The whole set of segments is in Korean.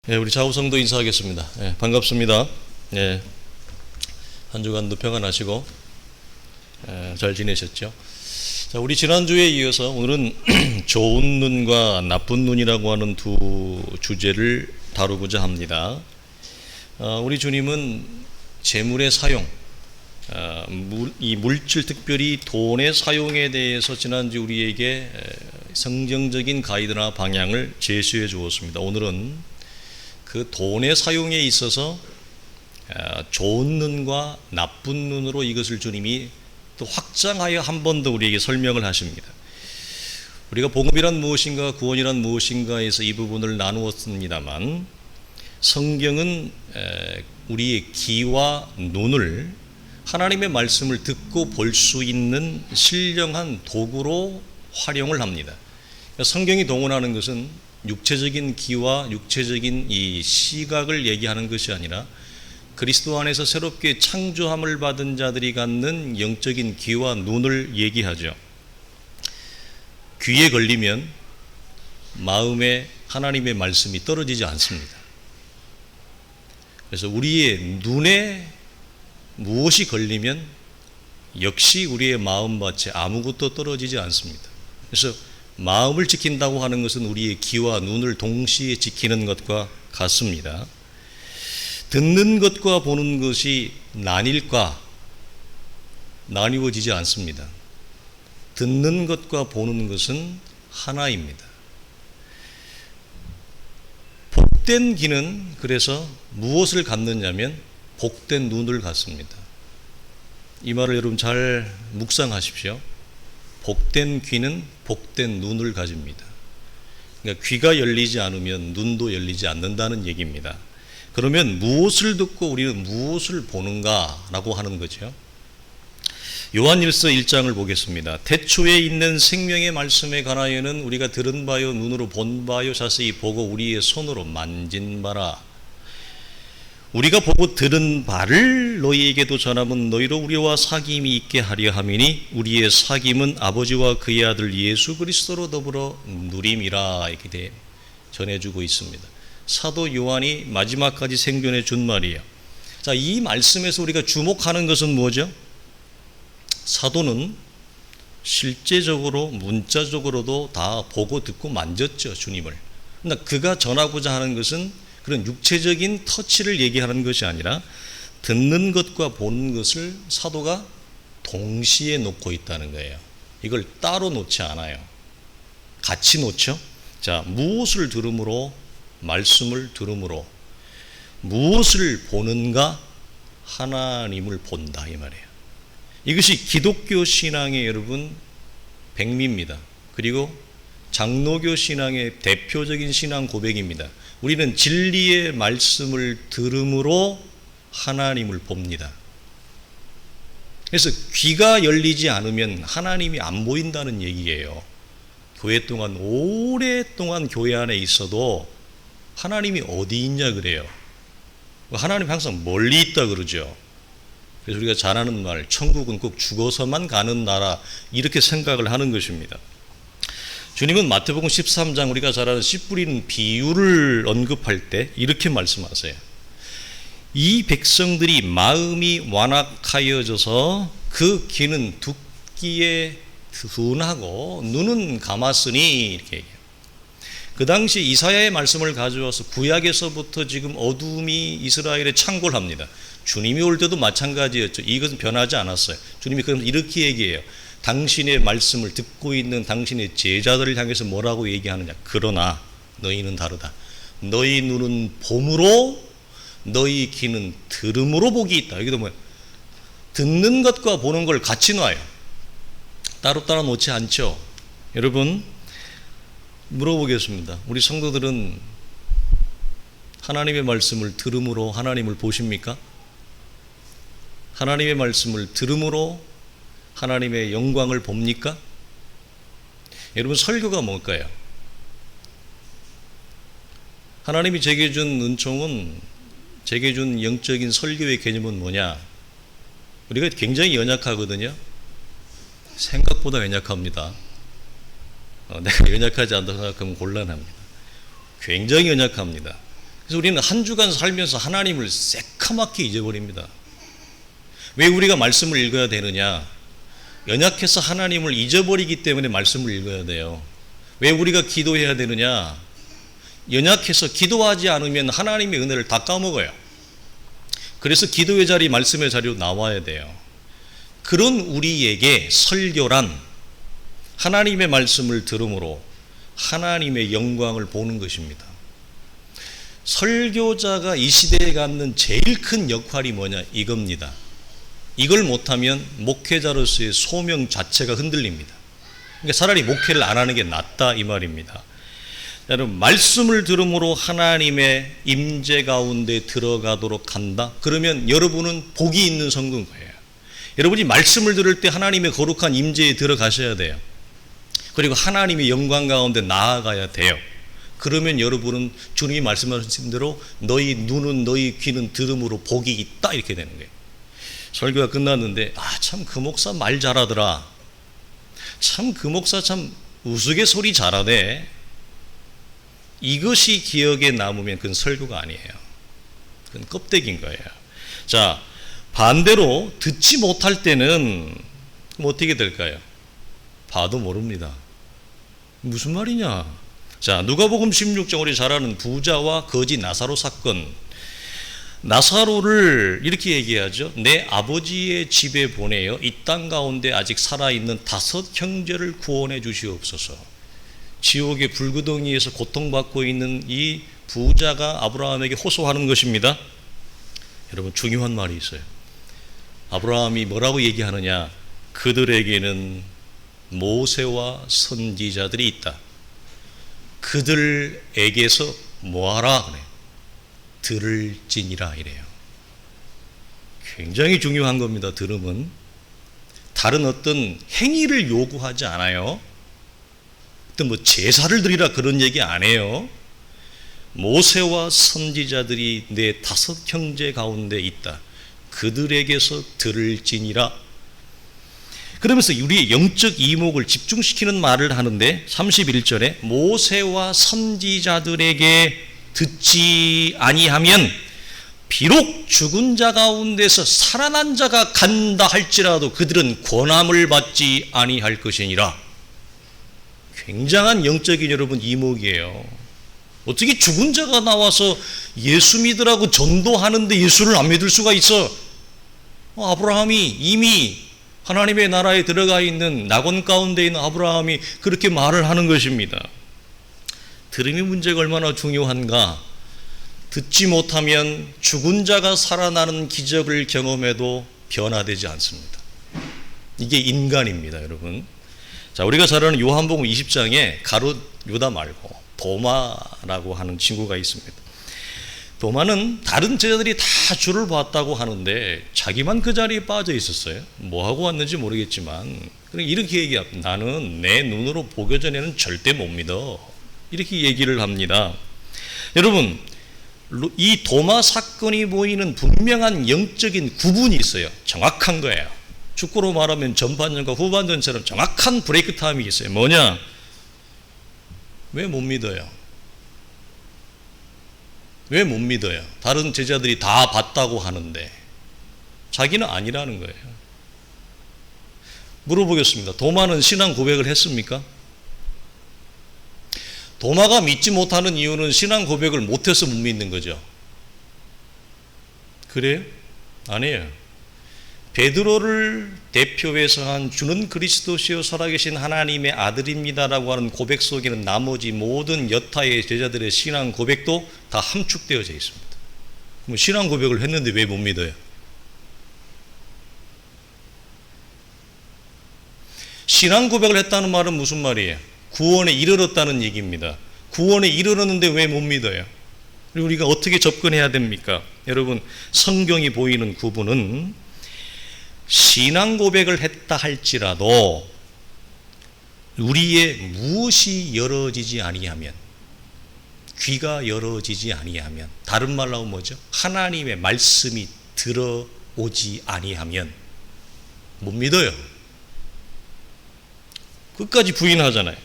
우리 좌우성도 인사하겠습니다. 반갑습니다. 한 주간도 평안하시고 잘 지내셨죠? 자, 우리 지난주에 이어서 오늘은 좋은 눈과 나쁜 눈이라고 하는 두 주제를 다루고자 합니다. 우리 주님은 재물의 사용, 이 물질, 특별히 돈의 사용에 대해서 지난주 우리에게 성경적인 가이드나 방향을 제시해 주었습니다. 오늘은 그 돈의 사용에 있어서 좋은 눈과 나쁜 눈으로 이것을 주님이 또 확장하여 한 번 더 우리에게 설명을 하십니다. 우리가 복음이란 무엇인가, 구원이란 무엇인가에서 이 부분을 나누었습니다만, 성경은 우리의 귀와 눈을 하나님의 말씀을 듣고 볼 수 있는 신령한 도구로 활용을 합니다. 성경이 동원하는 것은 육체적인 귀와 육체적인 이 시각을 얘기하는 것이 아니라 그리스도 안에서 새롭게 창조함을 받은 자들이 갖는 영적인 귀와 눈을 얘기하죠. 귀에 걸리면 마음에 하나님의 말씀이 떨어지지 않습니다. 그래서 우리의 눈에 무엇이 걸리면 역시 우리의 마음밭에 아무것도 떨어지지 않습니다. 그래서 마음을 지킨다고 하는 것은 우리의 귀와 눈을 동시에 지키는 것과 같습니다. 듣는 것과 보는 것이 나뉠까? 나뉘어지지 않습니다. 듣는 것과 보는 것은 하나입니다. 복된 귀는 그래서 무엇을 갖느냐면 복된 눈을 갖습니다. 이 말을 여러분 잘 묵상하십시오. 복된 귀는 복된 눈을 가집니다. 그러니까 귀가 열리지 않으면 눈도 열리지 않는다는 얘기입니다. 그러면 무엇을 듣고 우리는 무엇을 보는가라고 하는 거죠. 요한일서 1장을 보겠습니다. 태초에 있는 생명의 말씀에 관하여는 우리가 들은 바요 눈으로 본 바요 자세히 보고 우리의 손으로 만진 바라. 우리가 보고 들은 바를 너희에게도 전하면 너희로 우리와 사귐이 있게 하려 함이니 우리의 사귐은 아버지와 그의 아들 예수 그리스도로 더불어 누림이라. 이렇게 전해주고 있습니다. 사도 요한이 마지막까지 생존해 준 말이에요. 자, 이 말씀에서 우리가 주목하는 것은 뭐죠? 사도는 실제적으로 문자적으로도 다 보고 듣고 만졌죠, 주님을. 그러나 그가 전하고자 하는 것은 그런 육체적인 터치를 얘기하는 것이 아니라 듣는 것과 보는 것을 사도가 동시에 놓고 있다는 거예요. 이걸 따로 놓지 않아요. 같이 놓죠. 자, 무엇을 들음으로, 말씀을 들음으로 무엇을 보는가? 하나님을 본다, 이 말이에요. 이것이 기독교 신앙의 여러분 백미입니다. 그리고 장로교 신앙의 대표적인 신앙 고백입니다. 우리는 진리의 말씀을 들음으로 하나님을 봅니다. 그래서 귀가 열리지 않으면 하나님이 안 보인다는 얘기예요. 교회 동안 오랫동안 교회 안에 있어도 하나님이 어디 있냐 그래요. 하나님 항상 멀리 있다 그러죠. 그래서 우리가 잘 아는 말, 천국은 꼭 죽어서만 가는 나라, 이렇게 생각을 하는 것입니다. 주님은 마태복음 13장 우리가 잘 아는 씨 뿌리는 비유를 언급할 때 이렇게 말씀하세요. 이 백성들이 마음이 완악하여져서 그 귀는 듣기에 둔하고 눈은 감았으니, 이렇게 얘기해요. 그 당시 이사야의 말씀을 가져와서 구약에서부터 지금 어둠이 이스라엘에 창궐합니다. 주님이 올 때도 마찬가지였죠. 이것은 변하지 않았어요. 주님이 그럼 이렇게 얘기해요. 당신의 말씀을 듣고 있는 당신의 제자들을 향해서 뭐라고 얘기하느냐? 그러나 너희는 다르다. 너희 눈은 봄으로 너희 귀는 들음으로 복이 있다. 여기도 뭐예요? 듣는 것과 보는 걸 같이 놔요. 따로따로 놓지 않죠. 여러분, 물어보겠습니다. 우리 성도들은 하나님의 말씀을 들음으로 하나님을 보십니까? 하나님의 말씀을 들음으로 하나님의 영광을 봅니까? 여러분, 설교가 뭘까요? 하나님이 제게 준 은총은, 제게 준 영적인 설교의 개념은 뭐냐? 우리가 굉장히 연약하거든요. 생각보다 연약합니다. 내가 연약하지 않다고 생각하면 곤란합니다. 굉장히 연약합니다. 그래서 우리는 한 주간 살면서 하나님을 새카맣게 잊어버립니다. 왜 우리가 말씀을 읽어야 되느냐? 연약해서 하나님을 잊어버리기 때문에 말씀을 읽어야 돼요. 왜 우리가 기도해야 되느냐? 연약해서 기도하지 않으면 하나님의 은혜를 다 까먹어요. 그래서 기도의 자리, 말씀의 자리로 나와야 돼요. 그런 우리에게 설교란 하나님의 말씀을 들음으로 하나님의 영광을 보는 것입니다. 설교자가 이 시대에 갖는 제일 큰 역할이 뭐냐? 이겁니다. 이걸 못하면 목회자로서의 소명 자체가 흔들립니다. 그러니까 차라리 목회를 안 하는 게 낫다 이 말입니다. 여러분, 말씀을 들음으로 하나님의 임재 가운데 들어가도록 한다. 그러면 여러분은 복이 있는 성도인 거예요. 여러분이 말씀을 들을 때 하나님의 거룩한 임재에 들어가셔야 돼요. 그리고 하나님의 영광 가운데 나아가야 돼요. 그러면 여러분은 주님이 말씀하신 대로 너희 눈은 너희 귀는 들음으로 복이 있다 이렇게 되는 거예요. 설교가 끝났는데 참 그 목사 말 잘하더라. 참 그 목사 참 우스갯소리 잘하네. 이것이 기억에 남으면 그건 설교가 아니에요. 그건 껍데기인 거예요. 자, 반대로 듣지 못할 때는 그럼 어떻게 될까요? 봐도 모릅니다. 무슨 말이냐? 자, 누가복음 16장 우리 잘 아는 부자와 거지 나사로 사건. 나사로를 이렇게 얘기하죠. 내 아버지의 집에 보내어 이 땅 가운데 아직 살아있는 5 형제를 구원해 주시옵소서. 지옥의 불구덩이에서 고통받고 있는 이 부자가 아브라함에게 호소하는 것입니다. 여러분, 중요한 말이 있어요. 아브라함이 뭐라고 얘기하느냐? 그들에게는 모세와 선지자들이 있다. 그들에게서 뭐하라? 그래. 들을지니라 이래요. 굉장히 중요한 겁니다. 들음은 다른 어떤 행위를 요구하지 않아요. 어떤 뭐 제사를 드리라 그런 얘기 안 해요. 모세와 선지자들이 내 5 형제 가운데 있다. 그들에게서 들을지니라. 그러면서 우리의 영적 이목을 집중시키는 말을 하는데 31절에 모세와 선지자들에게 듣지 아니하면 비록 죽은 자 가운데서 살아난 자가 간다 할지라도 그들은 권함을 받지 아니할 것이니라. 굉장한 영적인 여러분 이목이에요. 어떻게 죽은 자가 나와서 예수 믿으라고 전도하는데 예수를 안 믿을 수가 있어? 아브라함이 이미 하나님의 나라에 들어가 있는 낙원 가운데 있는 아브라함이 그렇게 말을 하는 것입니다. 들음의 문제가 얼마나 중요한가? 듣지 못하면 죽은 자가 살아나는 기적을 경험해도 변화되지 않습니다. 이게 인간입니다, 여러분. 자, 우리가 잘 아는 요한복음 20장에 가룟 유다 말고 도마라고 하는 친구가 있습니다. 도마는 다른 제자들이 다 주를 봤다고 하는데 자기만 그 자리에 빠져 있었어요. 뭐 하고 왔는지 모르겠지만 이렇게 얘기합니다. 나는 내 눈으로 보기 전에는 절대 못 믿어. 이렇게 얘기를 합니다. 여러분, 이 도마 사건이 보이는 분명한 영적인 구분이 있어요. 정확한 거예요. 축구로 말하면 전반전과 후반전처럼 정확한 브레이크 타임이 있어요. 뭐냐? 왜 못 믿어요? 왜 못 믿어요? 다른 제자들이 다 봤다고 하는데 자기는 아니라는 거예요. 물어보겠습니다. 도마는 신앙 고백을 했습니까? 도마가 믿지 못하는 이유는 신앙 고백을 못해서 못 믿는 거죠. 그래요? 아니에요. 베드로를 대표해서 한 주는 그리스도시요 살아계신 하나님의 아들입니다라고 하는 고백 속에는 나머지 모든 여타의 제자들의 신앙 고백도 다 함축되어져 있습니다. 그럼 신앙 고백을 했는데 왜 못 믿어요? 신앙 고백을 했다는 말은 무슨 말이에요? 구원에 이르렀다는 얘기입니다. 구원에 이르렀는데 왜 못 믿어요? 그리고 우리가 어떻게 접근해야 됩니까? 여러분, 성경이 보이는 구분은 신앙 고백을 했다 할지라도 우리의 무엇이 열어지지 아니하면, 귀가 열어지지 아니하면, 다른 말로 하면 뭐죠? 하나님의 말씀이 들어오지 아니하면 못 믿어요. 끝까지 부인하잖아요.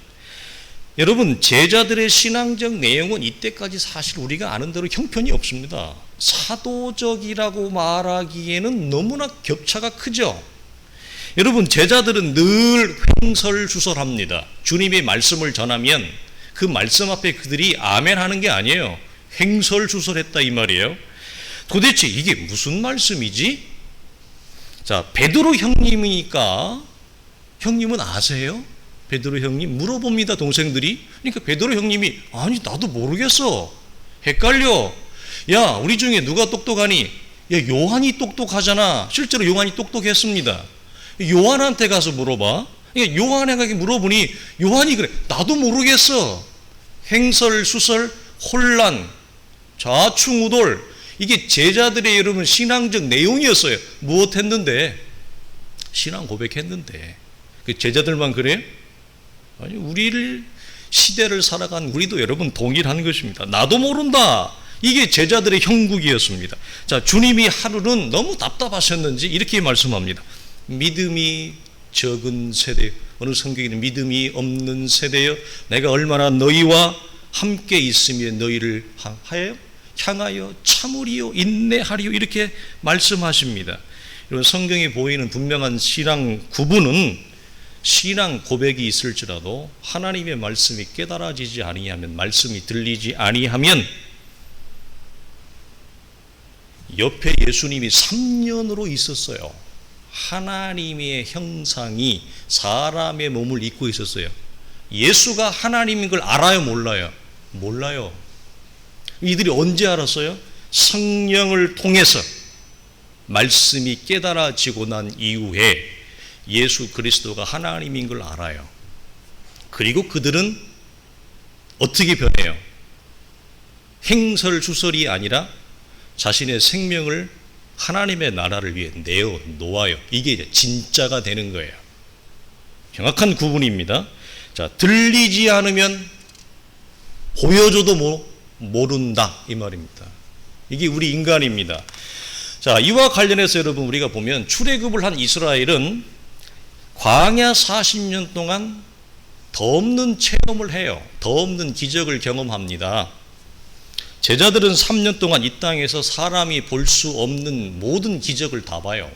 여러분, 제자들의 신앙적 내용은 이때까지 사실 우리가 아는 대로 형편이 없습니다. 사도적이라고 말하기에는 너무나 격차가 크죠. 여러분, 제자들은 늘 횡설수설합니다. 주님의 말씀을 전하면 그 말씀 앞에 그들이 아멘 하는 게 아니에요. 횡설수설했다 이 말이에요. 도대체 이게 무슨 말씀이지? 자, 베드로 형님이니까 형님은 아세요? 베드로 형님 물어봅니다, 동생들이. 그러니까 베드로 형님이 아니 나도 모르겠어. 헷갈려. 야, 우리 중에 누가 똑똑하니? 야, 요한이 똑똑하잖아. 실제로 요한이 똑똑했습니다. 요한한테 가서 물어봐. 그러니까 요한에게 물어보니 요한이 그래. 나도 모르겠어. 횡설수설, 혼란, 좌충우돌. 이게 제자들의 여러분 신앙적 내용이었어요. 무엇 했는데? 신앙 고백했는데. 그 제자들만 그래요? 아니, 우리를 시대를 살아간 우리도 여러분 동일한 것입니다. 나도 모른다. 이게 제자들의 형국이었습니다. 자, 주님이 하루는 너무 답답하셨는지 이렇게 말씀합니다. 믿음이 적은 세대, 어느 성경에는 믿음이 없는 세대여, 내가 얼마나 너희와 함께 있으며 너희를 향하여 참으리요 인내하리요 이렇게 말씀하십니다. 여러분, 성경에 보이는 분명한 신앙 구분은 신앙 고백이 있을지라도 하나님의 말씀이 깨달아지지 아니하면, 말씀이 들리지 아니하면, 옆에 예수님이 3년으로 있었어요. 하나님의 형상이 사람의 몸을 입고 있었어요. 예수가 하나님인 걸 알아요, 몰라요? 몰라요. 이들이 언제 알았어요? 성령을 통해서 말씀이 깨달아지고 난 이후에 예수 그리스도가 하나님인 걸 알아요. 그리고 그들은 어떻게 변해요? 행설수설이 아니라 자신의 생명을 하나님의 나라를 위해 내어 놓아요. 이게 이제 진짜가 되는 거예요. 정확한 구분입니다. 자, 들리지 않으면 보여줘도 모른다 이 말입니다. 이게 우리 인간입니다. 자, 이와 관련해서 여러분 우리가 보면 출애굽을 한 이스라엘은 광야 40년 동안 더 없는 체험을 해요. 더 없는 기적을 경험합니다. 제자들은 3년 동안 이 땅에서 사람이 볼 수 없는 모든 기적을 다 봐요.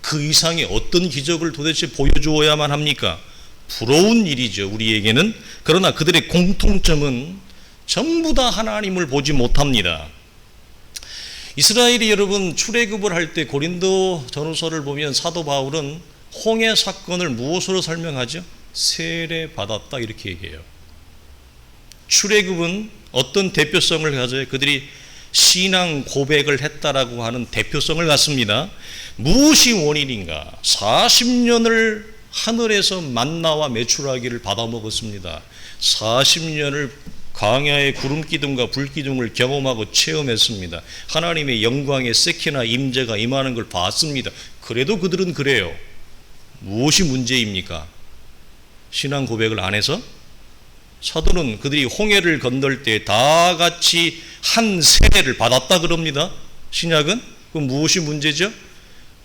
그 이상의 어떤 기적을 도대체 보여주어야만 합니까? 부러운 일이죠, 우리에게는. 그러나 그들의 공통점은 전부 다 하나님을 보지 못합니다. 이스라엘이 여러분 출애굽을 할 때 고린도 전후서를 보면 사도 바울은 홍해 사건을 무엇으로 설명하죠? 세례 받았다 이렇게 얘기해요. 출애굽은 어떤 대표성을 가져요? 그들이 신앙 고백을 했다라고 하는 대표성을 갖습니다. 무엇이 원인인가? 40년을 하늘에서 만나와 메추라기를 받아먹었습니다. 40년을 광야의 구름기둥과 불기둥을 경험하고 체험했습니다. 하나님의 영광의 세키나 임재가 임하는 걸 봤습니다. 그래도 그들은 그래요. 무엇이 문제입니까? 신앙 고백을 안 해서? 사도는 그들이 홍해를 건널 때 다 같이 한 세례를 받았다 그럽니다. 신약은? 그럼 무엇이 문제죠?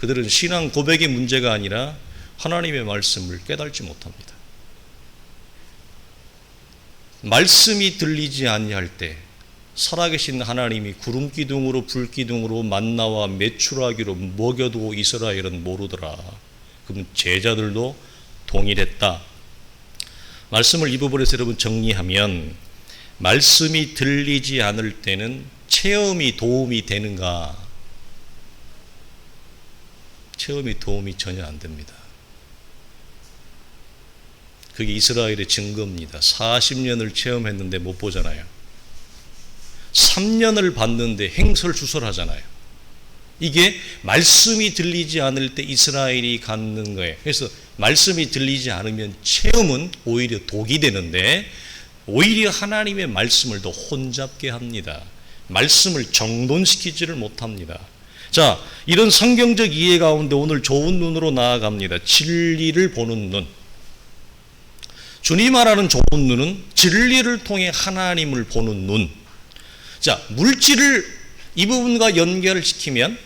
그들은 신앙 고백의 문제가 아니라 하나님의 말씀을 깨달지 못합니다. 말씀이 들리지 아니할 때 살아계신 하나님이 구름기둥으로 불기둥으로 만나와 메추라기로 먹여도 이스라엘은 모르더라. 그럼 제자들도 동일했다. 말씀을 이 부분에서 여러분 정리하면, 말씀이 들리지 않을 때는 체험이 도움이 되는가? 체험이 도움이 전혀 안 됩니다. 그게 이스라엘의 증거입니다. 40년을 체험했는데 못 보잖아요. 3년을 봤는데 행설수설하잖아요. 이게 말씀이 들리지 않을 때 이스라엘이 갖는 거예요. 그래서 말씀이 들리지 않으면 체험은 오히려 독이 되는데 오히려 하나님의 말씀을 더 혼잡게 합니다. 말씀을 정돈시키지를 못합니다. 자, 이런 성경적 이해 가운데 오늘 좋은 눈으로 나아갑니다. 진리를 보는 눈. 주님 말하는 좋은 눈은 진리를 통해 하나님을 보는 눈. 자, 물질을 이 부분과 연결을 시키면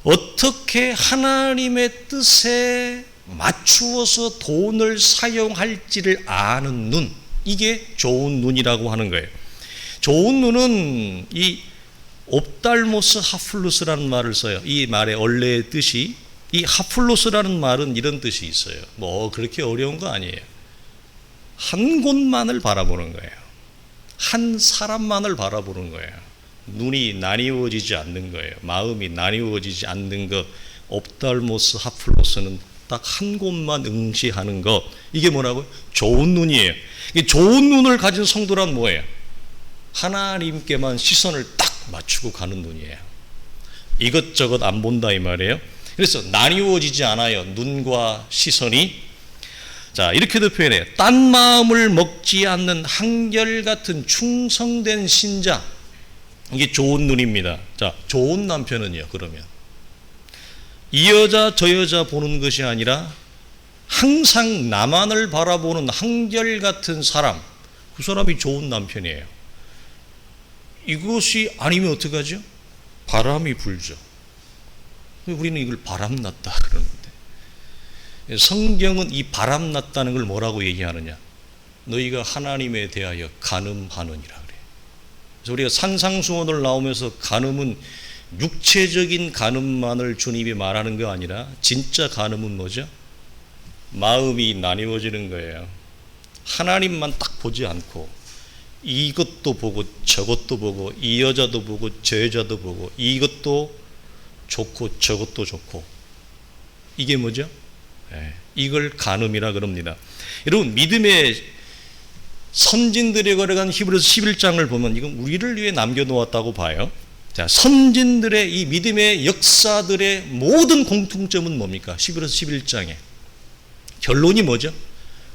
어떻게 하나님의 뜻에 맞추어서 돈을 사용할지를 아는 눈. 이게 좋은 눈이라고 하는 거예요. 좋은 눈은 이 옵달모스 하플루스라는 말을 써요. 이 말의 원래의 뜻이, 이 하플루스라는 말은 이런 뜻이 있어요. 뭐 그렇게 어려운 거 아니에요. 한 곳만을 바라보는 거예요. 한 사람만을 바라보는 거예요. 눈이 나뉘어지지 않는 거예요. 마음이 나뉘어지지 않는 것. 옵달모스 하플루스는 딱 한 곳만 응시하는 것. 이게 뭐라고요? 좋은 눈이에요. 좋은 눈을 가진 성도란 뭐예요? 하나님께만 시선을 딱 맞추고 가는 눈이에요. 이것저것 안 본다 이 말이에요. 그래서 나뉘어지지 않아요. 눈과 시선이. 자, 이렇게도 표현해요. 딴 마음을 먹지 않는 한결같은 충성된 신자. 이게 좋은 눈입니다. 자, 좋은 남편은요, 그러면 이 여자 저 여자 보는 것이 아니라 항상 나만을 바라보는 한결같은 사람, 그 사람이 좋은 남편이에요. 이것이 아니면 어떡하죠? 바람이 불죠. 우리는 이걸 바람났다 그러는데, 성경은 이 바람났다는 걸 뭐라고 얘기하느냐? 너희가 하나님에 대하여 간음하느니라 그래요. 그래서 우리가 산상수원을 나오면서 간음은 육체적인 간음만을 주님이 말하는 거 아니라 진짜 간음은 뭐죠? 마음이 나뉘어지는 거예요. 하나님만 딱 보지 않고 이것도 보고 저것도 보고 이 여자도 보고 저 여자도 보고 이것도 좋고 저것도 좋고, 이게 뭐죠? 이걸 간음이라 그럽니다. 여러분, 믿음의 선진들에 걸어간 히브리서 11장을 보면 이건 우리를 위해 남겨놓았다고 봐요. 자, 선진들의 이 믿음의 역사들의 모든 공통점은 뭡니까? 히브리서 11장에 결론이 뭐죠?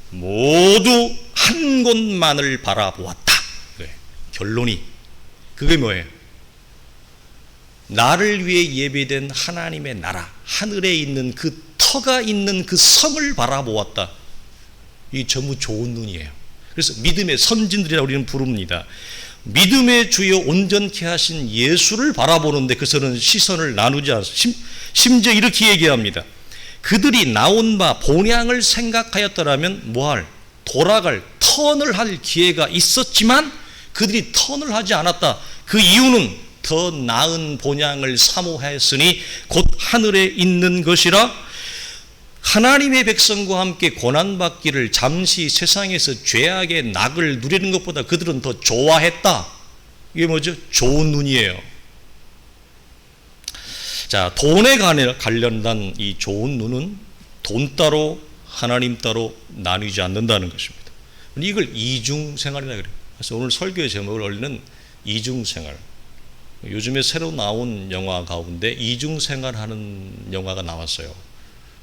모두 한 곳만을 바라보았다. 결론이 그게 뭐예요? 나를 위해 예배된 하나님의 나라, 하늘에 있는 그 터가 있는 그 성을 바라보았다. 이 전부 좋은 눈이에요. 그래서 믿음의 선진들이라고 우리는 부릅니다. 믿음의 주요 온전케 하신 예수를 바라보는데 그서는 시선을 나누지 않습니다. 심지어 이렇게 얘기합니다. 그들이 나온 바 본향을 생각하였더라면 돌아갈, 턴을 할 기회가 있었지만 그들이 턴을 하지 않았다. 그 이유는 더 나은 본향을 사모하였으니 곧 하늘에 있는 것이라. 하나님의 백성과 함께 고난받기를 잠시 세상에서 죄악의 낙을 누리는 것보다 그들은 더 좋아했다. 이게 뭐죠? 좋은 눈이에요. 자, 돈에 관련된 이 좋은 눈은 돈 따로 하나님 따로 나뉘지 않는다는 것입니다. 이걸 이중생활이라 그래요. 그래서 오늘 설교의 제목을 올리는 이중생활. 요즘에 새로 나온 영화 가운데 이중생활하는 영화가 나왔어요.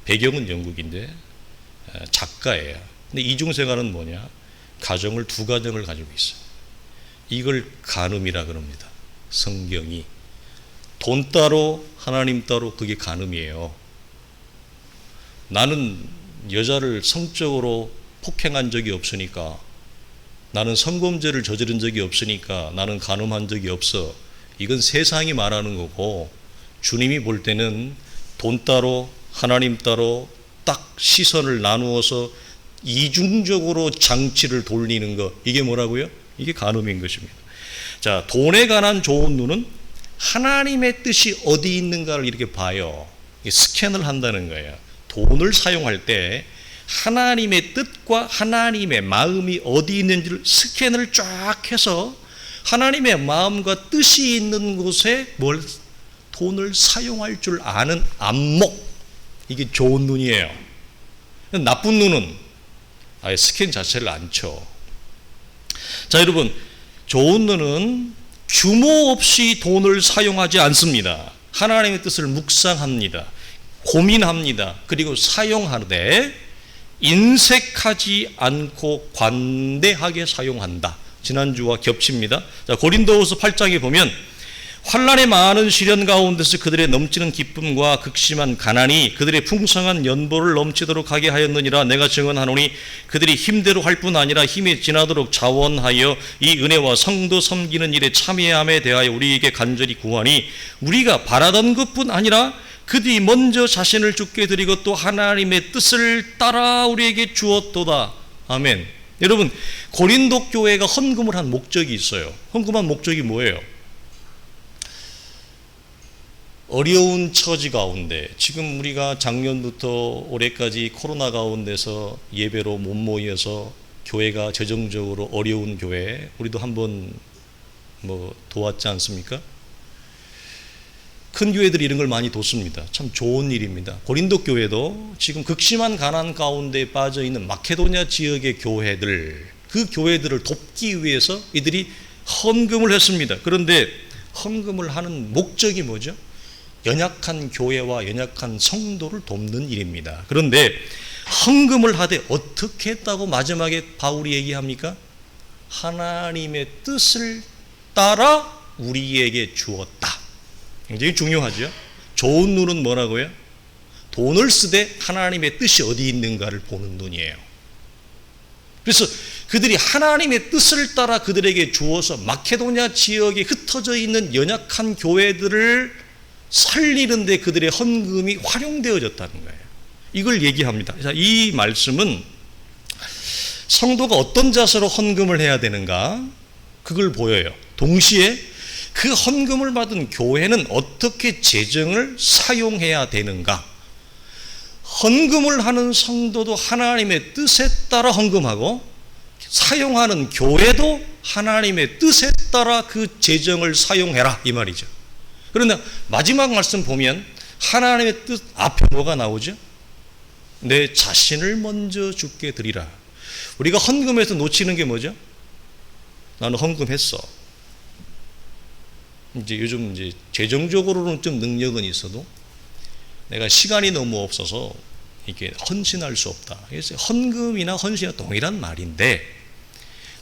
배경은 영국인데 작가예요. 근데 이중생활은 뭐냐? 두 가정을 가지고 있어요. 이걸 간음이라 그럽니다. 성경이. 돈 따로 하나님 따로, 그게 간음이에요. 나는 여자를 성적으로 폭행한 적이 없으니까, 나는 성범죄를 저지른 적이 없으니까 나는 간음한 적이 없어. 이건 세상이 말하는 거고, 주님이 볼 때는 돈 따로 하나님 따로 딱 시선을 나누어서 이중적으로 장치를 돌리는 것, 이게 뭐라고요? 이게 간음인 것입니다. 자, 돈에 관한 좋은 눈은 하나님의 뜻이 어디 있는가를 이렇게 봐요. 스캔을 한다는 거예요. 돈을 사용할 때 하나님의 뜻과 하나님의 마음이 어디 있는지를 스캔을 쫙 해서 하나님의 마음과 뜻이 있는 곳에 돈을 사용할 줄 아는 안목, 이게 좋은 눈이에요. 나쁜 눈은 아예 스캔 자체를 안 쳐. 자, 여러분, 좋은 눈은 규모 없이 돈을 사용하지 않습니다. 하나님의 뜻을 묵상합니다. 고민합니다. 그리고 사용하되 인색하지 않고 관대하게 사용한다. 지난주와 겹칩니다. 자, 고린도후서 8장에 보면 환난의 많은 시련 가운데서 그들의 넘치는 기쁨과 극심한 가난이 그들의 풍성한 연보를 넘치도록 하게 하였느니라. 내가 증언하노니 그들이 힘대로 할 뿐 아니라 힘이 지나도록 자원하여 이 은혜와 성도 섬기는 일에 참여함에 대하여 우리에게 간절히 구하니 우리가 바라던 것뿐 아니라 그들이 먼저 자신을 주께 드리고 또 하나님의 뜻을 따라 우리에게 주었도다. 아멘. 여러분, 고린도 교회가 헌금을 한 목적이 있어요. 헌금한 목적이 뭐예요? 어려운 처지 가운데, 지금 우리가 작년부터 올해까지 코로나 가운데서 예배로 못 모여서 교회가 재정적으로 어려운 교회, 우리도 한번 도왔지 않습니까? 큰 교회들이 이런 걸 많이 돕습니다. 참 좋은 일입니다. 고린도 교회도 지금 극심한 가난 가운데 빠져 있는 마케도냐 지역의 교회들, 그 교회들을 돕기 위해서 이들이 헌금을 했습니다. 그런데 헌금을 하는 목적이 뭐죠? 연약한 교회와 연약한 성도를 돕는 일입니다. 그런데 헌금을 하되 어떻게 했다고 마지막에 바울이 얘기합니까? 하나님의 뜻을 따라 우리에게 주었다. 굉장히 중요하죠. 좋은 눈은 뭐라고요? 돈을 쓰되 하나님의 뜻이 어디 있는가를 보는 눈이에요. 그래서 그들이 하나님의 뜻을 따라 그들에게 주어서 마케도냐 지역에 흩어져 있는 연약한 교회들을 살리는 데 그들의 헌금이 활용되어졌다는 거예요. 이걸 얘기합니다. 이 말씀은 성도가 어떤 자세로 헌금을 해야 되는가, 그걸 보여요. 동시에 그 헌금을 받은 교회는 어떻게 재정을 사용해야 되는가. 헌금을 하는 성도도 하나님의 뜻에 따라 헌금하고, 사용하는 교회도 하나님의 뜻에 따라 그 재정을 사용해라, 이 말이죠. 그런데 마지막 말씀 보면 하나님의 뜻 앞에 뭐가 나오죠? 내 자신을 먼저 주께 드리라. 우리가 헌금에서 놓치는 게 뭐죠? 나는 헌금했어. 이제 요즘 재정적으로는 좀 능력은 있어도 내가 시간이 너무 없어서 이렇게 헌신할 수 없다. 그래서 헌금이나 헌신이 동일한 말인데,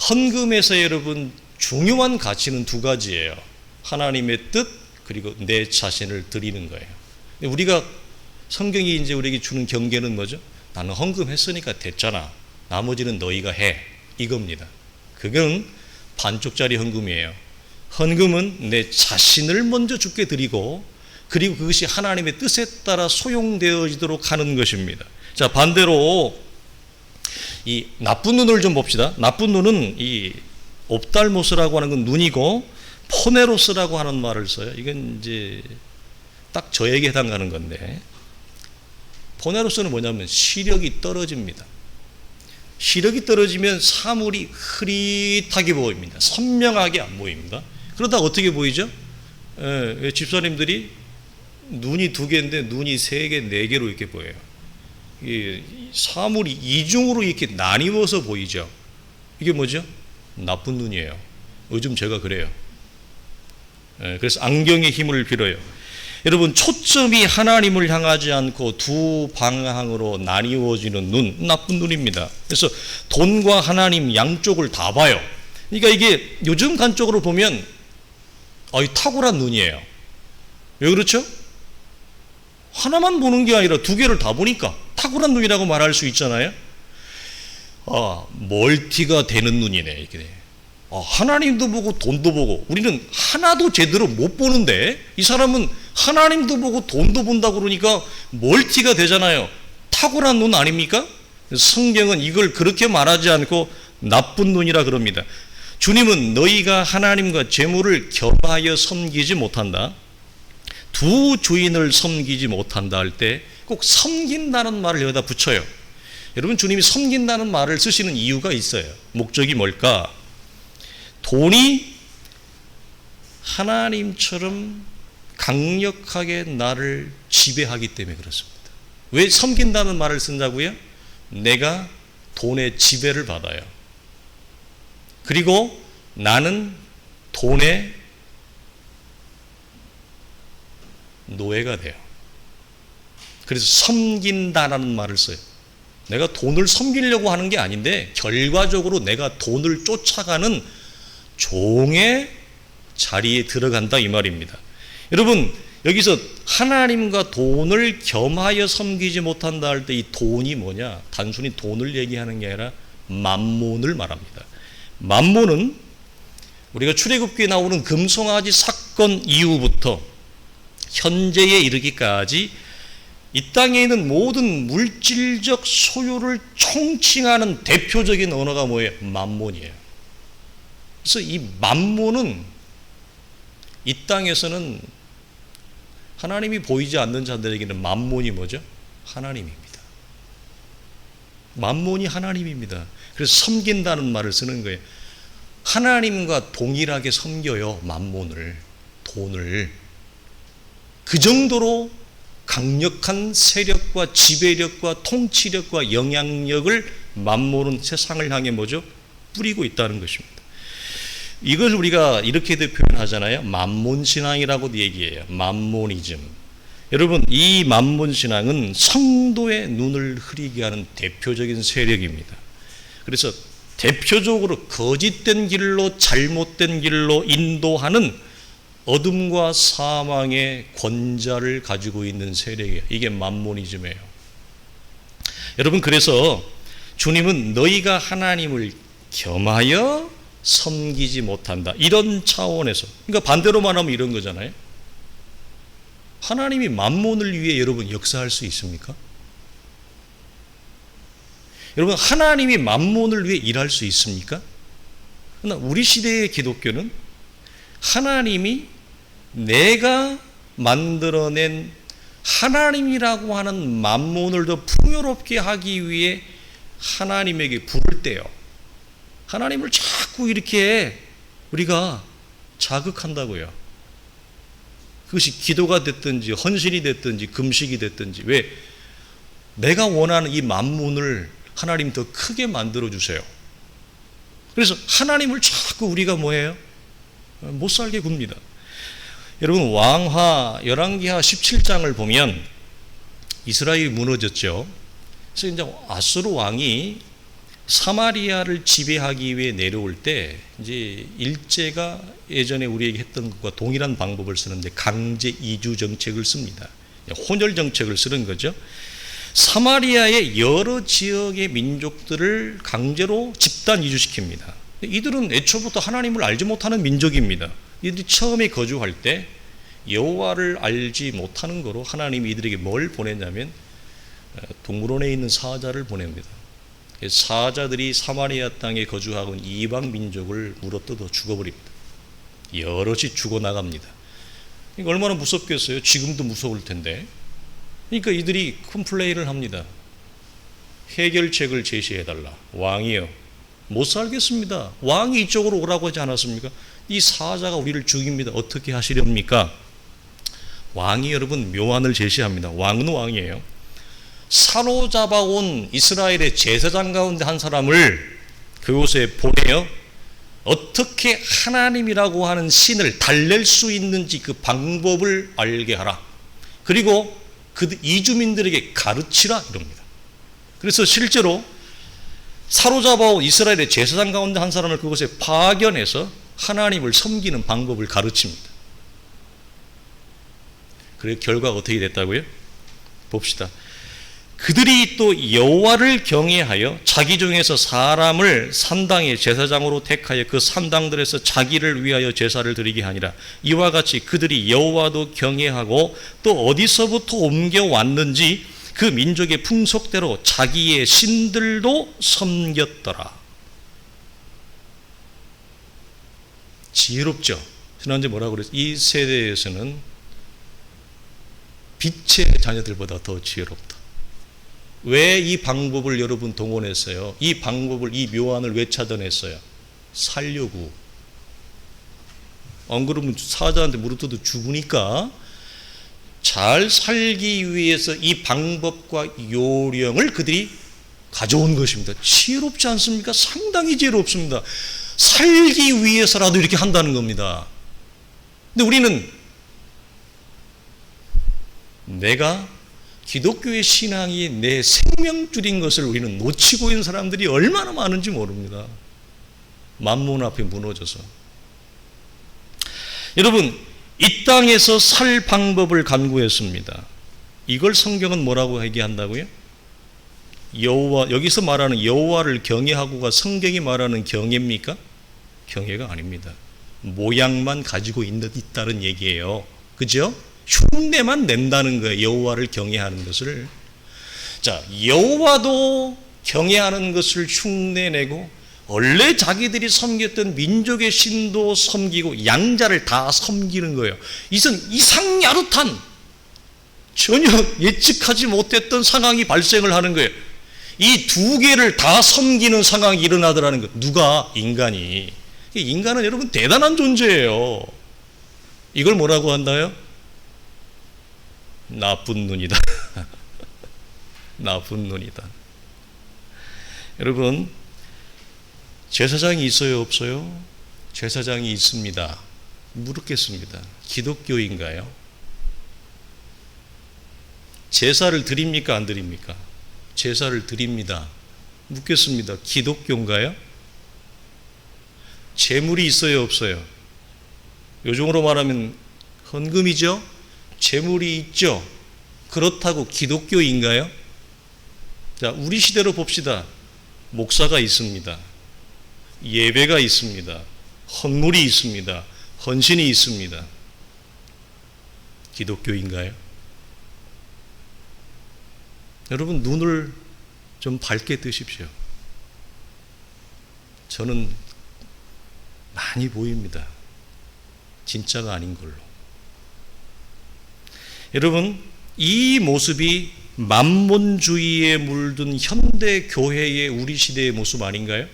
헌금에서 여러분 중요한 가치는 두 가지예요. 하나님의 뜻, 그리고 내 자신을 드리는 거예요. 우리가 성경이 이제 우리에게 주는 경계는 뭐죠? 나는 헌금했으니까 됐잖아. 나머지는 너희가 해. 이겁니다. 그건 반쪽짜리 헌금이에요. 헌금은 내 자신을 먼저 주께 드리고, 그리고 그것이 하나님의 뜻에 따라 소용되어지도록 하는 것입니다. 자, 반대로 이 나쁜 눈을 좀 봅시다. 나쁜 눈은 이 옵달모스라고 하는 건 눈이고, 포네로스라고 하는 말을 써요. 이건 이제 딱 저에게 해당하는 건데, 포네로스는 뭐냐면 시력이 떨어집니다. 시력이 떨어지면 사물이 흐릿하게 보입니다. 선명하게 안 보입니다. 그러다 어떻게 보이죠? 집사님들이 눈이 2개인데 눈이 3개, 4개로 이렇게 보여요. 이 사물이 이중으로 이렇게 나뉘어서 보이죠. 이게 뭐죠? 나쁜 눈이에요. 요즘 제가 그래요. 그래서 안경의 힘을 빌어요. 여러분, 초점이 하나님을 향하지 않고 두 방향으로 나뉘어지는 눈, 나쁜 눈입니다. 그래서 돈과 하나님 양쪽을 다 봐요. 그러니까 이게 요즘 관점으로 보면 탁월한 눈이에요. 왜 그렇죠? 하나만 보는 게 아니라 2개를 다 보니까 탁월한 눈이라고 말할 수 있잖아요. 멀티가 되는 눈이네. 이렇게. 하나님도 보고 돈도 보고. 우리는 하나도 제대로 못 보는데 이 사람은 하나님도 보고 돈도 본다 그러니까 멀티가 되잖아요. 탁월한 눈 아닙니까? 성경은 이걸 그렇게 말하지 않고 나쁜 눈이라 그럽니다. 주님은 너희가 하나님과 재물을 겸하여 섬기지 못한다, 두 주인을 섬기지 못한다 할 때 꼭 섬긴다는 말을 여기다 붙여요. 여러분, 주님이 섬긴다는 말을 쓰시는 이유가 있어요. 목적이 뭘까? 돈이 하나님처럼 강력하게 나를 지배하기 때문에 그렇습니다. 왜 섬긴다는 말을 쓴다고요? 내가 돈의 지배를 받아요. 그리고 나는 돈의 노예가 돼요. 그래서 섬긴다라는 말을 써요. 내가 돈을 섬기려고 하는 게 아닌데 결과적으로 내가 돈을 쫓아가는 종의 자리에 들어간다, 이 말입니다. 여러분, 여기서 하나님과 돈을 겸하여 섬기지 못한다 할 때 이 돈이 뭐냐? 단순히 돈을 얘기하는 게 아니라 만몬을 말합니다. 만몬은 우리가 출애굽기에 나오는 금송아지 사건 이후부터 현재에 이르기까지 이 땅에 있는 모든 물질적 소유를 총칭하는 대표적인 언어가 뭐예요? 만몬이에요. 그래서 이 만몬은 이 땅에서는 하나님이 보이지 않는 자들에게는 만몬이 뭐죠? 하나님입니다. 만몬이 하나님입니다. 그래서 섬긴다는 말을 쓰는 거예요. 하나님과 동일하게 섬겨요. 만몬을, 돈을. 그 정도로 강력한 세력과 지배력과 통치력과 영향력을 만몬은 세상을 향해 뭐죠? 뿌리고 있다는 것입니다. 이걸 우리가 이렇게도 표현하잖아요. 만몬신앙이라고도 얘기해요. 만모니즘. 여러분, 이 만몬신앙은 성도의 눈을 흐리게 하는 대표적인 세력입니다. 그래서 대표적으로 거짓된 길로, 잘못된 길로 인도하는 어둠과 사망의 권자를 가지고 있는 세력이에요. 이게 만모니즘이에요. 여러분, 그래서 주님은 너희가 하나님을 겸하여 섬기지 못한다, 이런 차원에서, 그러니까 반대로 말하면 이런 거잖아요. 하나님이 만몬을 위해 여러분 역사할 수 있습니까? 여러분, 하나님이 만몬을 위해 일할 수 있습니까? 그러나 우리 시대의 기독교는 하나님이 내가 만들어낸 하나님이라고 하는 만몬을 더 풍요롭게 하기 위해 하나님에게 부를 때요, 하나님을 자꾸 이렇게 우리가 자극한다고요. 그것이 기도가 됐든지 헌신이 됐든지 금식이 됐든지. 왜? 내가 원하는 이 만문을 하나님 더 크게 만들어 주세요. 그래서 하나님을 자꾸 우리가 뭐예요? 못 살게 굽니다. 여러분, 왕하 열왕기하 17장을 보면 이스라엘이 무너졌죠. 그래서 이제 아수르 왕이 사마리아를 지배하기 위해 내려올 때 이제 일제가 예전에 우리에게 했던 것과 동일한 방법을 쓰는데 강제 이주 정책을 씁니다. 혼혈 정책을 쓰는 거죠. 사마리아의 여러 지역의 민족들을 강제로 집단 이주시킵니다. 이들은 애초부터 하나님을 알지 못하는 민족입니다. 이들이 처음에 거주할 때 여호와를 알지 못하는 거로 하나님이 이들에게 뭘 보냈냐면 동물원에 있는 사자를 보냅니다. 사자들이 사마리아 땅에 거주하고 있는 이방 민족을 물어뜯어 죽어버립니다. 여럿이 죽어나갑니다. 그러니까 얼마나 무섭겠어요? 지금도 무서울 텐데. 그러니까 이들이 컴플레인을 합니다. 해결책을 제시해달라. 왕이요, 못 살겠습니다. 왕이 이쪽으로 오라고 하지 않았습니까? 이 사자가 우리를 죽입니다. 어떻게 하시렵니까? 왕이 여러분 묘안을 제시합니다. 왕은 왕이에요. 사로잡아온 이스라엘의 제사장 가운데 한 사람을 그곳에 보내어 어떻게 하나님이라고 하는 신을 달랠 수 있는지 그 방법을 알게 하라. 그리고 그 이주민들에게 가르치라, 이럽니다. 그래서 실제로 사로잡아온 이스라엘의 제사장 가운데 한 사람을 그곳에 파견해서 하나님을 섬기는 방법을 가르칩니다. 그래서 결과가 어떻게 됐다고요? 봅시다. 그들이 또 여호와를 경외하여 자기 중에서 사람을 산당의 제사장으로 택하여 그 산당들에서 자기를 위하여 제사를 드리게 하니라. 이와 같이 그들이 여호와도 경외하고 또 어디서부터 옮겨왔는지 그 민족의 풍속대로 자기의 신들도 섬겼더라. 지혜롭죠? 지난주에 뭐라고 그랬어요? 이 세대에서는 빛의 자녀들보다 더 지혜롭다. 왜 이 방법을 여러분 동원했어요? 이 방법을, 이 묘안을 왜 찾아냈어요? 살려고. 안 그러면 사자한테 무릎뜯어 죽으니까 잘 살기 위해서 이 방법과 요령을 그들이 가져온 것입니다. 지혜롭지 않습니까? 상당히 지혜롭습니다. 살기 위해서라도 이렇게 한다는 겁니다. 근데 우리는 내가 기독교의 신앙이 내 생명줄인 것을 우리는 놓치고 있는 사람들이 얼마나 많은지 모릅니다. 만몬 앞에 무너져서. 여러분, 이 땅에서 살 방법을 간구했습니다. 이걸 성경은 뭐라고 얘기한다고요? 여호와, 여기서 말하는 여호와를 경외하고가 성경이 말하는 경외입니까? 경외가 아닙니다. 모양만 가지고 있다는 얘기예요. 그죠? 흉내만 낸다는 거예요. 여호와를 경외하는 것을. 자, 여호와도 경외하는 것을 흉내내고 원래 자기들이 섬겼던 민족의 신도 섬기고 양자를 다 섬기는 거예요. 이것은 이상야릇한 전혀 예측하지 못했던 상황이 발생을 하는 거예요. 이 두 개를 다 섬기는 상황이 일어나더라는 것. 누가? 인간이. 인간은 여러분 대단한 존재예요. 이걸 뭐라고 한다요? 나쁜 눈이다. 나쁜 눈이다. 여러분, 제사장이 있어요, 없어요? 제사장이 있습니다. 묻겠습니다. 기독교인가요? 제사를 드립니까, 안 드립니까? 제사를 드립니다. 묻겠습니다. 기독교인가요? 재물이 있어요, 없어요? 요즘으로 말하면 헌금이죠? 재물이 있죠? 그렇다고 기독교인가요? 자, 우리 시대로 봅시다. 목사가 있습니다. 예배가 있습니다. 헌물이 있습니다. 헌신이 있습니다. 기독교인가요? 여러분, 눈을 좀 밝게 뜨십시오. 저는 많이 보입니다. 진짜가 아닌 걸로. 여러분, 이 모습이 만몬주의에 물든 현대 교회의 우리 시대의 모습 아닌가요?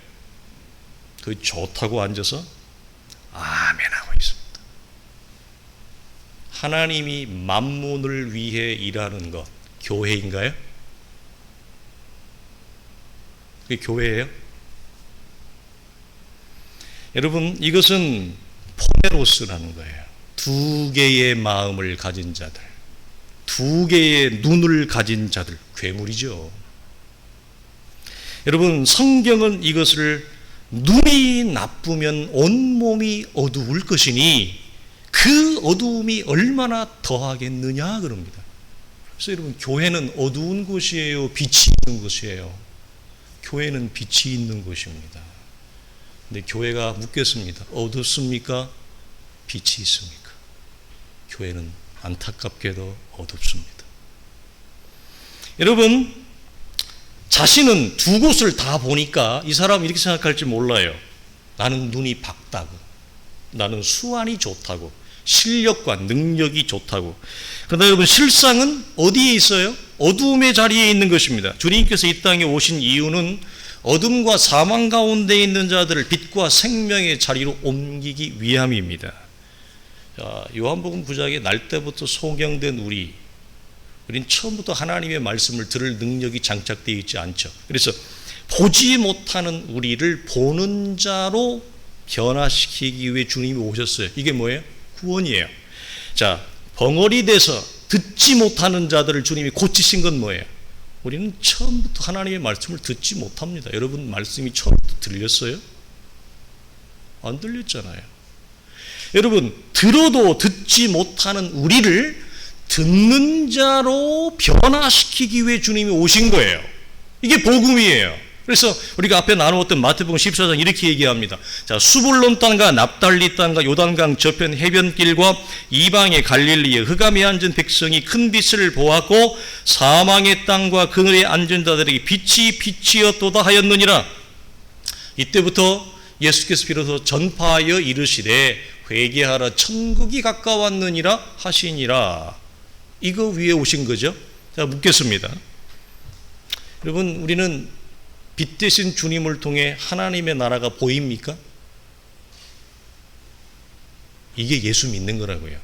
그 좋다고 앉아서 아멘하고 있습니다. 하나님이 만몬을 위해 일하는 것, 교회인가요? 그게 교회예요? 여러분, 이것은 포네로스라는 거예요. 두 개의 마음을 가진 자들, 두 개의 눈을 가진 자들, 괴물이죠. 여러분, 성경은 이것을 눈이 나쁘면 온몸이 어두울 것이니 그 어두움이 얼마나 더하겠느냐 그럽니다. 그래서 여러분, 교회는 어두운 곳이에요, 빛이 있는 곳이에요? 교회는 빛이 있는 곳입니다. 근데 교회가 묻겠습니다. 어둡습니까? 빛이 있습니까? 교회는 안타깝게도 어둡습니다. 여러분, 자신은 두 곳을 다 보니까 이 사람은 이렇게 생각할지 몰라요. 나는 눈이 밝다고, 나는 수완이 좋다고, 실력과 능력이 좋다고. 그러나 여러분, 실상은 어디에 있어요? 어두움의 자리에 있는 것입니다. 주님께서 이 땅에 오신 이유는 어둠과 사망 가운데 있는 자들을 빛과 생명의 자리로 옮기기 위함입니다. 자, 요한복음 9장에 날 때부터 소경된 우리는 처음부터 하나님의 말씀을 들을 능력이 장착되어 있지 않죠. 그래서 보지 못하는 우리를 보는 자로 변화시키기 위해 주님이 오셨어요. 이게 뭐예요? 구원이에요. 자, 벙어리 돼서 듣지 못하는 자들을 주님이 고치신 건 뭐예요? 우리는 처음부터 하나님의 말씀을 듣지 못합니다. 여러분, 말씀이 처음부터 들렸어요? 안 들렸잖아요. 여러분, 들어도 듣지 못하는 우리를 듣는 자로 변화시키기 위해 주님이 오신 거예요. 이게 복음이에요. 그래서 우리가 앞에 나누었던 마태복음 14장 이렇게 얘기합니다. 자, 수불론 땅과 납달리 땅과 요단강 저편 해변길과 이방의 갈릴리에 흑암에 앉은 백성이 큰 빛을 보았고 사망의 땅과 그늘에 앉은 자들에게 빛이 빛이었도다 하였느니라. 이때부터 예수께서 비로소 전파하여 이르시되 회개하라 천국이 가까웠느니라 하시니라. 이거 위에 오신 거죠. 자, 묻겠습니다. 여러분, 우리는 빛 대신 주님을 통해 하나님의 나라가 보입니까? 이게 예수 믿는 거라고요.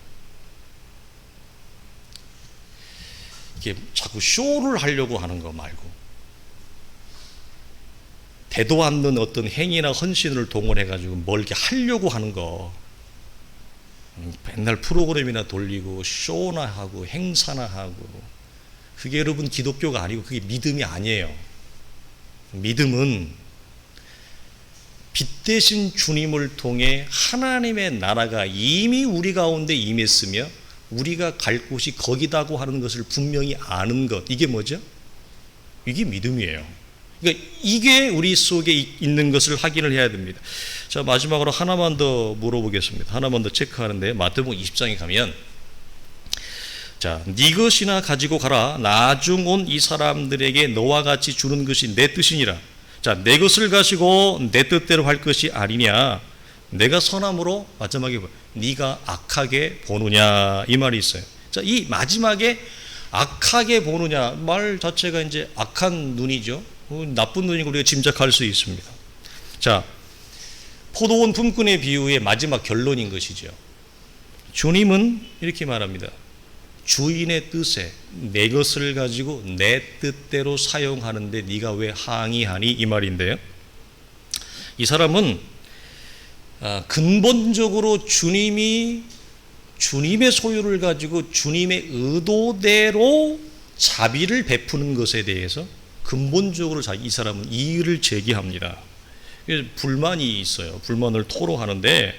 이게 자꾸 쇼를 하려고 하는 거 말고 되도 않는 어떤 행위나 헌신을 동원해가지고 뭘 이렇게 하려고 하는 거, 맨날 프로그램이나 돌리고 쇼나 하고 행사나 하고, 그게 여러분 기독교가 아니고 그게 믿음이 아니에요. 믿음은 빛 대신 주님을 통해 하나님의 나라가 이미 우리 가운데 임했으며 우리가 갈 곳이 거기다고 하는 것을 분명히 아는 것, 이게 뭐죠? 이게 믿음이에요. 그러니까 이게 우리 속에 있는 것을 확인을 해야 됩니다. 자, 마지막으로 하나만 더 물어보겠습니다. 하나만 더 체크하는데 마태복음 20장에 가면 자, 네 것이나 가지고 가라. 나중 온 이 사람들에게 너와 같이 주는 것이 내 뜻이니라. 자, 내 것을 가지고 내 뜻대로 할 것이 아니냐. 내가 선함으로 마지막에 네가 악하게 보느냐 이 말이 있어요. 자, 이 마지막에 악하게 보느냐 말 자체가 이제 악한 눈이죠. 나쁜 눈이고 우리가 짐작할 수 있습니다. 자, 포도원 품꾼의 비유의 마지막 결론인 것이죠. 주님은 이렇게 말합니다. 주인의 뜻에 내 것을 가지고 내 뜻대로 사용하는데 네가 왜 항의하니 이 말인데요. 이 사람은 근본적으로 주님의 소유를 가지고 주님의 의도대로 자비를 베푸는 것에 대해서 근본적으로 이 사람은 이의를 제기합니다. 불만이 있어요. 불만을 토로하는데,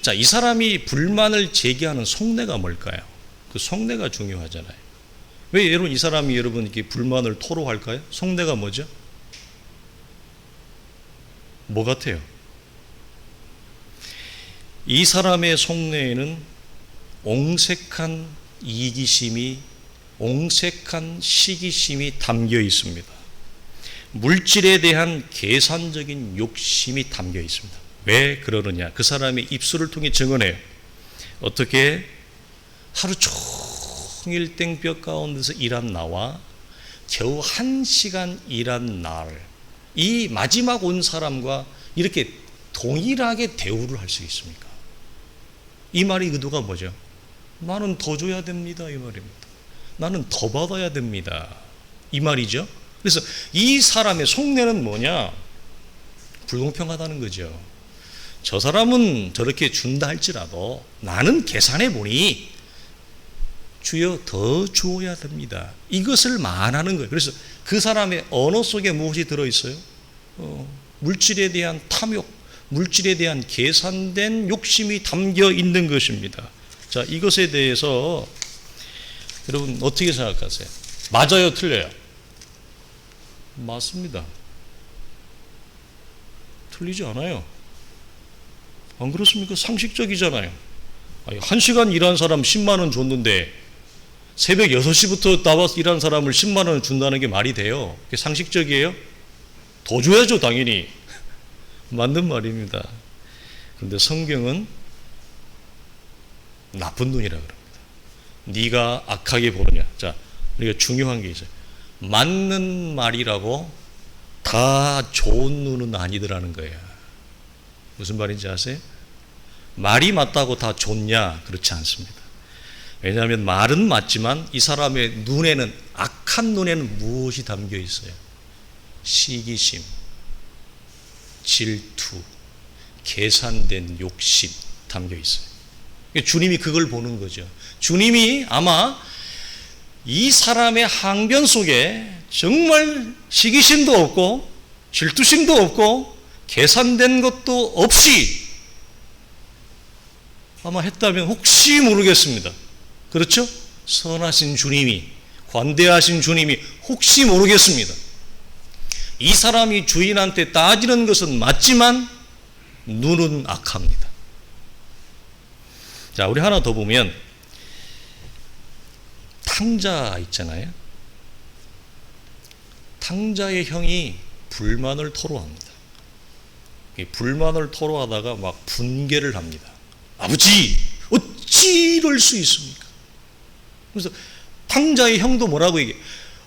자, 이 사람이 불만을 제기하는 속내가 뭘까요? 그 속내가 중요하잖아요. 왜 여러분 이 사람이 여러분 이렇게 불만을 토로할까요? 속내가 뭐죠? 뭐 같아요? 이 사람의 속내에는 옹색한 이기심이, 옹색한 시기심이 담겨 있습니다. 물질에 대한 계산적인 욕심이 담겨 있습니다. 왜 그러느냐? 그 사람의 입술을 통해 증언해요. 어떻게? 하루 종일 땡볕 가운데서 일한 나와 겨우 1시간 일한 날, 이 마지막 온 사람과 이렇게 동일하게 대우를 할 수 있습니까? 이 말의 의도가 뭐죠? 나는 더 줘야 됩니다 이 말입니다. 나는 더 받아야 됩니다 이 말이죠. 그래서 이 사람의 속내는 뭐냐? 불공평하다는 거죠. 저 사람은 저렇게 준다 할지라도 나는 계산해 보니 주여 더 주어야 됩니다. 이것을 말하는 거예요. 그래서 그 사람의 언어 속에 무엇이 들어있어요? 물질에 대한 탐욕, 물질에 대한 계산된 욕심이 담겨 있는 것입니다. 자, 이것에 대해서 여러분 어떻게 생각하세요? 맞아요, 틀려요? 맞습니다. 틀리지 않아요. 안 그렇습니까? 상식적이잖아요. 1시간 일한 사람 10만 원 줬는데 새벽 6시부터 나와서 일한 사람을 10만 원 준다는 게 말이 돼요? 그게 상식적이에요? 더 줘야죠, 당연히. 맞는 말입니다. 그런데 성경은 나쁜 눈이라 그럽니다. 네가 악하게 보느냐. 자, 우리가 중요한 게 있어요. 맞는 말이라고 다 좋은 눈은 아니더라는 거예요. 무슨 말인지 아세요? 말이 맞다고 다 좋냐? 그렇지 않습니다. 왜냐하면 말은 맞지만 이 사람의 눈에는, 악한 눈에는 무엇이 담겨 있어요? 시기심, 질투, 계산된 욕심 담겨 있어요. 주님이 그걸 보는 거죠. 주님이 아마 이 사람의 항변 속에 정말 시기심도 없고 질투심도 없고 계산된 것도 없이 아마 했다면 혹시 모르겠습니다. 그렇죠? 선하신 주님이, 관대하신 주님이 혹시 모르겠습니다. 이 사람이 주인한테 따지는 것은 맞지만 눈은 악합니다. 자, 우리 하나 더 보면 탕자 있잖아요. 탕자의 형이 불만을 토로합니다. 불만을 토로하다가 막 분개를 합니다. 아버지, 어찌 이럴 수 있습니까? 그래서 탕자의 형도 뭐라고 얘기해?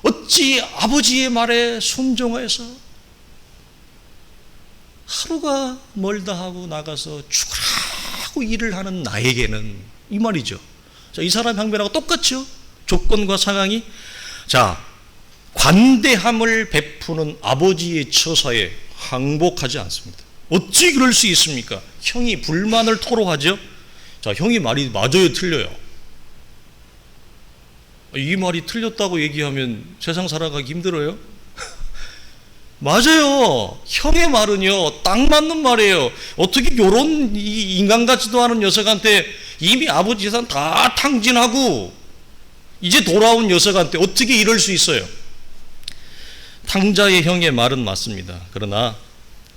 어찌 아버지의 말에 순종해서 하루가 멀다 하고 나가서 죽으라고 일을 하는 나에게는, 이 말이죠. 자, 이 사람 항변하고 똑같죠? 조건과 상황이. 자, 관대함을 베푸는 아버지의 처사에 항복하지 않습니다. 어찌 그럴 수 있습니까? 형이 불만을 토로하죠. 자, 형이 말이 맞아요, 틀려요? 이 말이 틀렸다고 얘기하면 세상 살아가기 힘들어요? 맞아요. 형의 말은요, 딱 맞는 말이에요. 어떻게 요런 인간 같지도 않은 녀석한테 이미 아버지 재산 다 탕진하고 이제 돌아온 녀석한테 어떻게 이럴 수 있어요? 탕자의 형의 말은 맞습니다. 그러나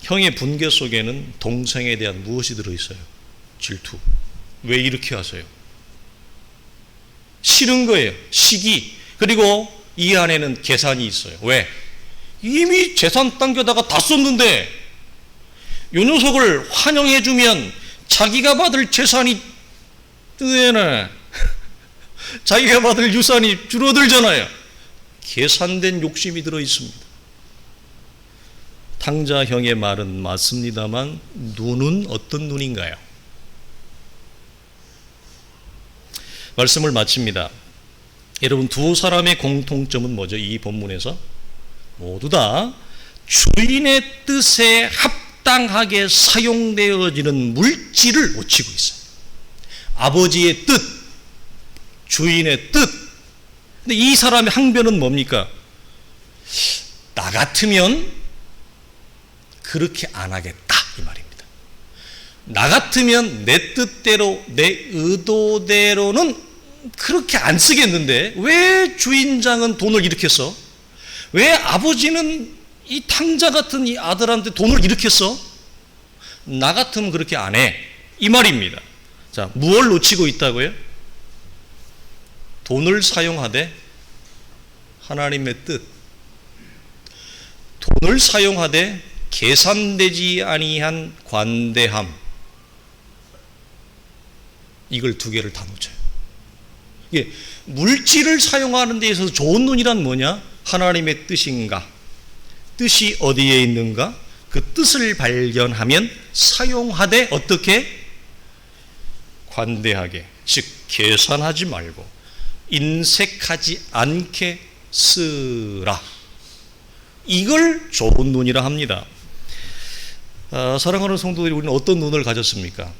형의 분개 속에는 동생에 대한 무엇이 들어있어요? 질투. 왜 이렇게 하세요? 싫은 거예요. 시기. 그리고 이 안에는 계산이 있어요. 왜? 이미 재산 당겨다가 다 썼는데 요 녀석을 환영해주면 자기가 받을 재산이 뜨네. 자기가 받을 유산이 줄어들잖아요. 계산된 욕심이 들어 있습니다. 탕자형의 말은 맞습니다만 눈은 어떤 눈인가요? 말씀을 마칩니다. 여러분, 두 사람의 공통점은 뭐죠? 이 본문에서 모두 다 주인의 뜻에 합당하게 사용되어지는 물질을 놓치고 있어요. 아버지의 뜻, 주인의 뜻. 근데 이 사람의 항변은 뭡니까? 나 같으면 그렇게 안 하겠다, 이 말입니다. 나 같으면 내 뜻대로, 내 의도대로는 그렇게 안 쓰겠는데 왜 주인장은 돈을 이렇게 써? 왜 아버지는 이 탕자 같은 이 아들한테 돈을 이렇게 써? 나 같으면 그렇게 안 해, 이 말입니다. 자, 무엇을 놓치고 있다고요? 돈을 사용하되 하나님의 뜻, 돈을 사용하되 계산되지 아니한 관대함, 이걸 두 개를 다 놓쳐요. 이게 물질을 사용하는 데 있어서 좋은 눈이란 뭐냐? 하나님의 뜻인가? 뜻이 어디에 있는가? 그 뜻을 발견하면 사용하되 어떻게? 관대하게, 즉 계산하지 말고 인색하지 않게 쓰라. 이걸 좋은 눈이라 합니다. 사랑하는 성도들이 우리는 어떤 눈을 가졌습니까?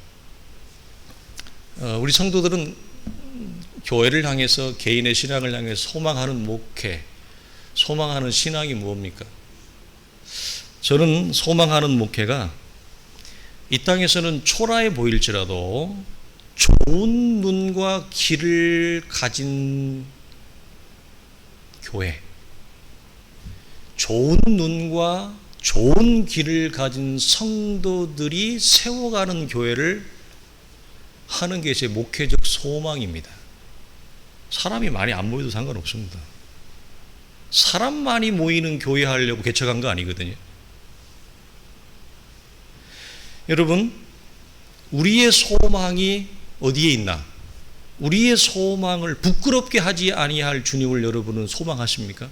우리 성도들은 교회를 향해서, 개인의 신앙을 향해서 소망하는 목회, 소망하는 신앙이 무엇입니까? 저는 소망하는 목회가 이 땅에서는 초라해 보일지라도 좋은 눈과 귀를 가진 교회, 좋은 눈과 좋은 귀를 가진 성도들이 세워가는 교회를 하는 게 제 목회적 소망입니다. 사람이 많이 안 모여도 상관없습니다. 사람 많이 모이는 교회 하려고 개척한 거 아니거든요. 여러분, 우리의 소망이 어디에 있나? 우리의 소망을 부끄럽게 하지 아니할 주님을 여러분은 소망하십니까?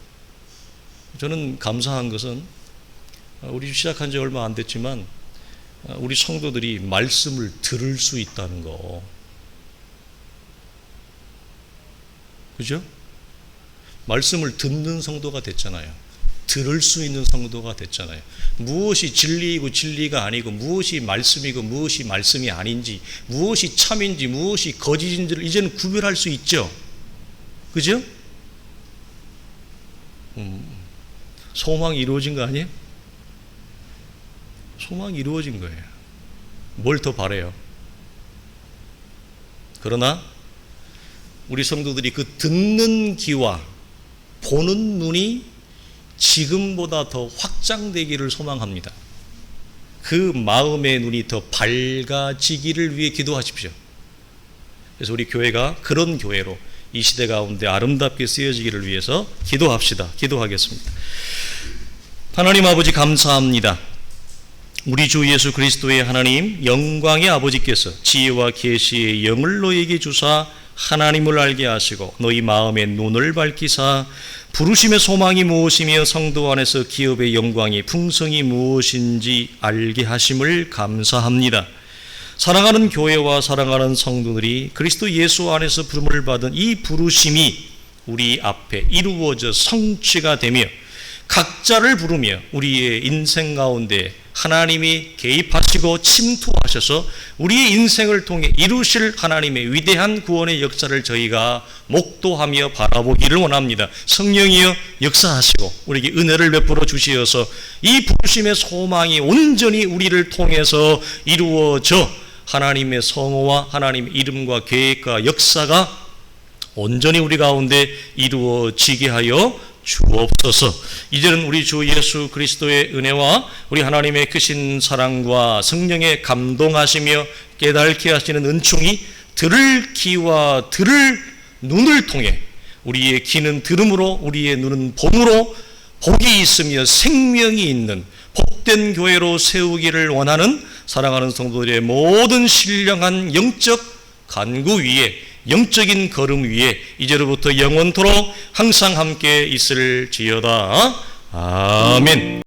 저는 감사한 것은 우리 시작한 지 얼마 안 됐지만 우리 성도들이 말씀을 들을 수 있다는 거, 그죠? 말씀을 듣는 성도가 됐잖아요. 들을 수 있는 성도가 됐잖아요. 무엇이 진리이고 진리가 아니고, 무엇이 말씀이고 무엇이 말씀이 아닌지, 무엇이 참인지 무엇이 거짓인지를 이제는 구별할 수 있죠. 그죠? 소망이 이루어진 거 아니에요? 소망이 이루어진 거예요. 뭘 더 바래요? 그러나 우리 성도들이 그 듣는 귀와 보는 눈이 지금보다 더 확장되기를 소망합니다. 그 마음의 눈이 더 밝아지기를 위해 기도하십시오. 그래서 우리 교회가 그런 교회로 이 시대 가운데 아름답게 쓰여지기를 위해서 기도합시다. 기도하겠습니다. 하나님 아버지, 감사합니다. 우리 주 예수 그리스도의 하나님, 영광의 아버지께서 지혜와 계시의 영을 너희에게 주사 하나님을 알게 하시고 너희 마음의 눈을 밝히사 부르심의 소망이 무엇이며 성도 안에서 기업의 영광이 풍성이 무엇인지 알게 하심을 감사합니다. 사랑하는 교회와 사랑하는 성도들이 그리스도 예수 안에서 부름을 받은 이 부르심이 우리 앞에 이루어져 성취가 되며 각자를 부르며 우리의 인생 가운데 하나님이 개입하시고 침투하셔서 우리의 인생을 통해 이루실 하나님의 위대한 구원의 역사를 저희가 목도하며 바라보기를 원합니다. 성령이여 역사하시고 우리에게 은혜를 베풀어 주시어서 이 부르심의 소망이 온전히 우리를 통해서 이루어져 하나님의 성호와 하나님의 이름과 계획과 역사가 온전히 우리 가운데 이루어지게 하여 주옵소서. 이제는 우리 주 예수 그리스도의 은혜와 우리 하나님의 크신 사랑과 성령의 감동하시며 깨닫게 하시는 은총이 들을 귀와 들을 눈을 통해 우리의 귀는 들음으로 우리의 눈은 봄으로 복이 있으며 생명이 있는 복된 교회로 세우기를 원하는 사랑하는 성도들의 모든 신령한 영적 간구 위에 영적인 걸음 위에 이제로부터 영원토록 항상 함께 있을지어다. 아멘.